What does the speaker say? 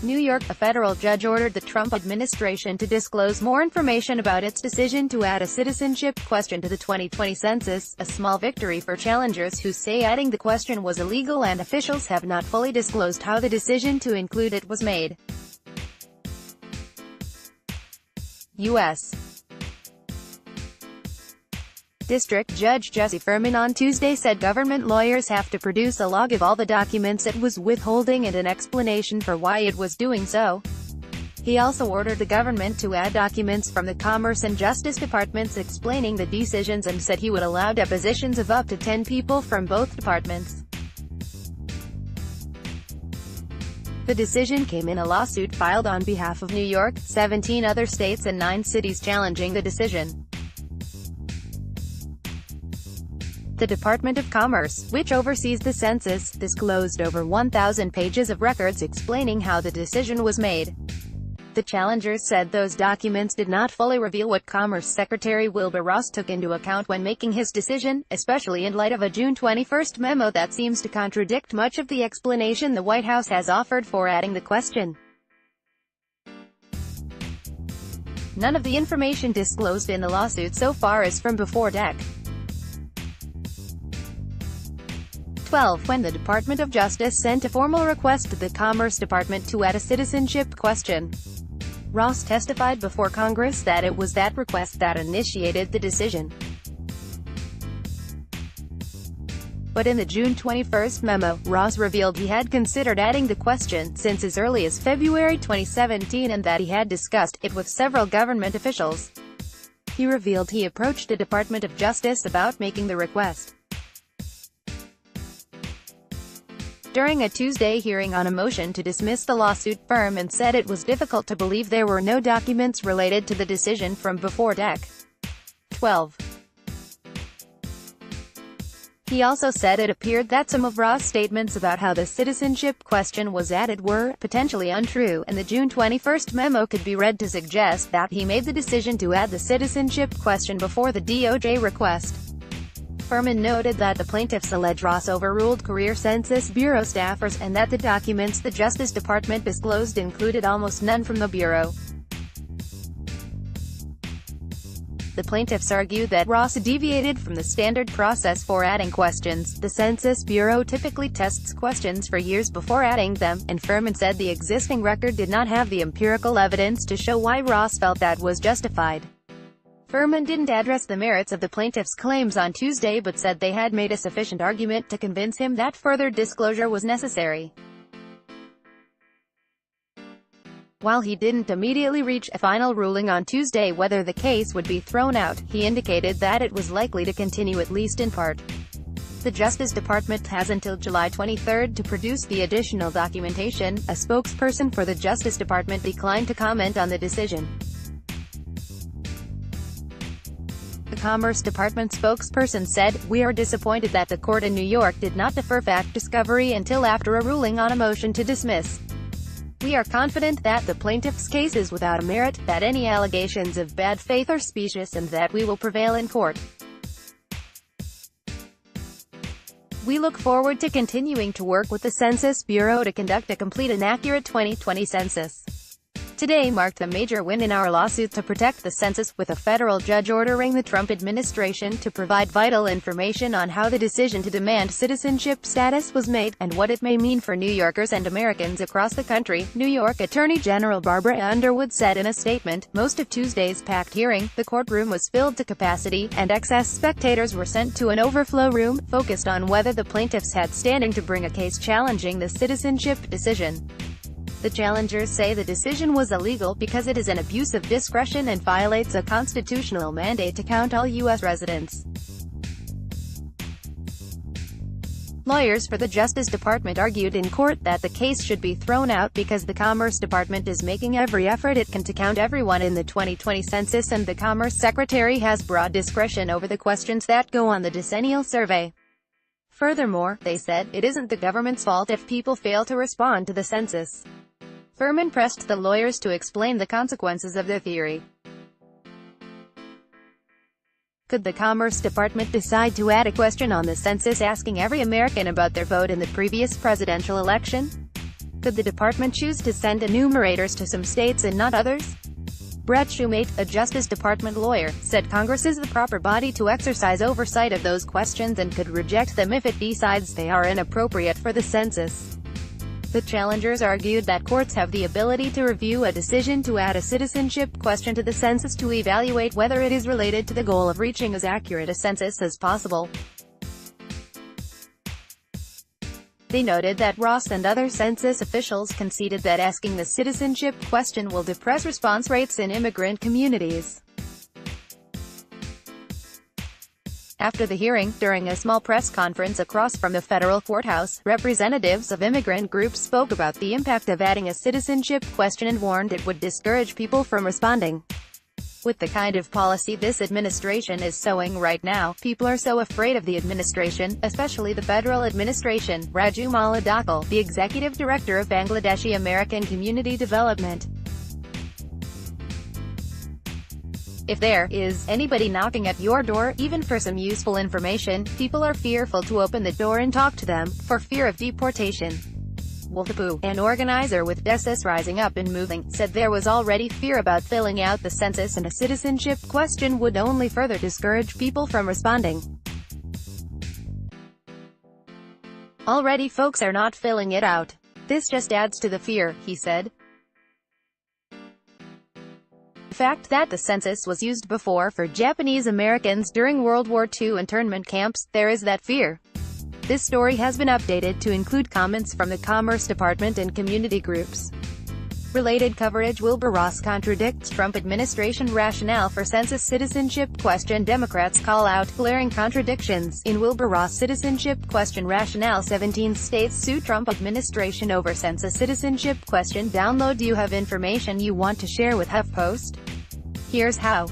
New York, a federal judge ordered the Trump administration to disclose more information about its decision to add a citizenship question to the 2020 census, a small victory for challengers who say adding the question was illegal, and officials have not fully disclosed how the decision to include it was made. U.S. District Judge Jesse Furman on Tuesday said government lawyers have to produce a log of all the documents it was withholding and an explanation for why it was doing so. He also ordered the government to add documents from the Commerce and Justice Departments explaining the decisions, and said he would allow depositions of up to 10 people from both departments. The decision came in a lawsuit filed on behalf of New York, 17 other states and 9 cities challenging the decision. The Department of Commerce, which oversees the census, disclosed over 1,000 pages of records explaining how the decision was made. The challengers said those documents did not fully reveal what Commerce Secretary Wilbur Ross took into account when making his decision, especially in light of a June 21 memo that seems to contradict much of the explanation the White House has offered for adding the question. None of the information disclosed in the lawsuit so far is from before Dec. 12, when the Department of Justice sent a formal request to the Commerce Department to add a citizenship question. Ross testified before Congress that it was that request that initiated the decision. But in the June 21 memo, Ross revealed he had considered adding the question since as early as February 2017 and that he had discussed it with several government officials. He revealed he approached the Department of Justice about making the request. During a Tuesday hearing on a motion to dismiss the lawsuit, Furman said it was difficult to believe there were no documents related to the decision from before Dec. 12. He also said it appeared that some of Ross' statements about how the citizenship question was added were potentially untrue, and the June 21 memo could be read to suggest that he made the decision to add the citizenship question before the DOJ request. Furman noted that the plaintiffs allege Ross overruled career Census Bureau staffers, and that the documents the Justice Department disclosed included almost none from the Bureau. The plaintiffs argue that Ross deviated from the standard process for adding questions. The Census Bureau typically tests questions for years before adding them, and Furman said the existing record did not have the empirical evidence to show why Ross felt that was justified. Furman didn't address the merits of the plaintiffs' claims on Tuesday, but said they had made a sufficient argument to convince him that further disclosure was necessary. While he didn't immediately reach a final ruling on Tuesday whether the case would be thrown out, he indicated that it was likely to continue at least in part. The Justice Department has until July 23 to produce the additional documentation. A spokesperson for the Justice Department declined to comment on the decision. The Commerce Department spokesperson said, "We are disappointed that the court in New York did not defer fact discovery until after a ruling on a motion to dismiss. We are confident that the plaintiff's case is without merit, that any allegations of bad faith are specious, and that we will prevail in court. We look forward to continuing to work with the Census Bureau to conduct a complete and accurate 2020 census. Today marked a major win in our lawsuit to protect the census, with a federal judge ordering the Trump administration to provide vital information on how the decision to demand citizenship status was made, and what it may mean for New Yorkers and Americans across the country," New York Attorney General Barbara Underwood said in a statement. Most of Tuesday's packed hearing, the courtroom was filled to capacity, and excess spectators were sent to an overflow room, focused on whether the plaintiffs had standing to bring a case challenging the citizenship decision. The challengers say the decision was illegal because it is an abuse of discretion and violates a constitutional mandate to count all U.S. residents. Lawyers for the Justice Department argued in court that the case should be thrown out because the Commerce Department is making every effort it can to count everyone in the 2020 census, and the Commerce Secretary has broad discretion over the questions that go on the decennial survey. Furthermore, they said, it isn't the government's fault if people fail to respond to the census. Furman pressed the lawyers to explain the consequences of their theory. Could the Commerce Department decide to add a question on the census asking every American about their vote in the previous presidential election? Could the department choose to send enumerators to some states and not others? Brett Shumate, a Justice Department lawyer, said Congress is the proper body to exercise oversight of those questions and could reject them if it decides they are inappropriate for the census. The challengers argued that courts have the ability to review a decision to add a citizenship question to the census to evaluate whether it is related to the goal of reaching as accurate a census as possible. They noted that Ross and other census officials conceded that asking the citizenship question will depress response rates in immigrant communities. After the hearing, during a small press conference across from the federal courthouse, representatives of immigrant groups spoke about the impact of adding a citizenship question and warned it would discourage people from responding. With the kind of policy this administration is sowing right now, people are so afraid of the administration, especially the federal administration, Raju Maladakal, the executive director of Bangladeshi American Community Development. If there is anybody knocking at your door, even for some useful information, people are fearful to open the door and talk to them, for fear of deportation. Wolfapu, an organizer with Census Rising Up and Moving, said there was already fear about filling out the census and a citizenship question would only further discourage people from responding. Already folks are not filling it out. This just adds to the fear, he said. The fact that the census was used before for Japanese Americans during World War II internment camps, there is that fear. This story has been updated to include comments from the Commerce Department and community groups. Related coverage: Wilbur Ross contradicts Trump administration rationale for census citizenship question. Democrats call out glaring contradictions in Wilbur Ross citizenship question rationale. 17 states sue Trump administration over census citizenship question. Download. Do you have information you want to share with HuffPost? Here's how.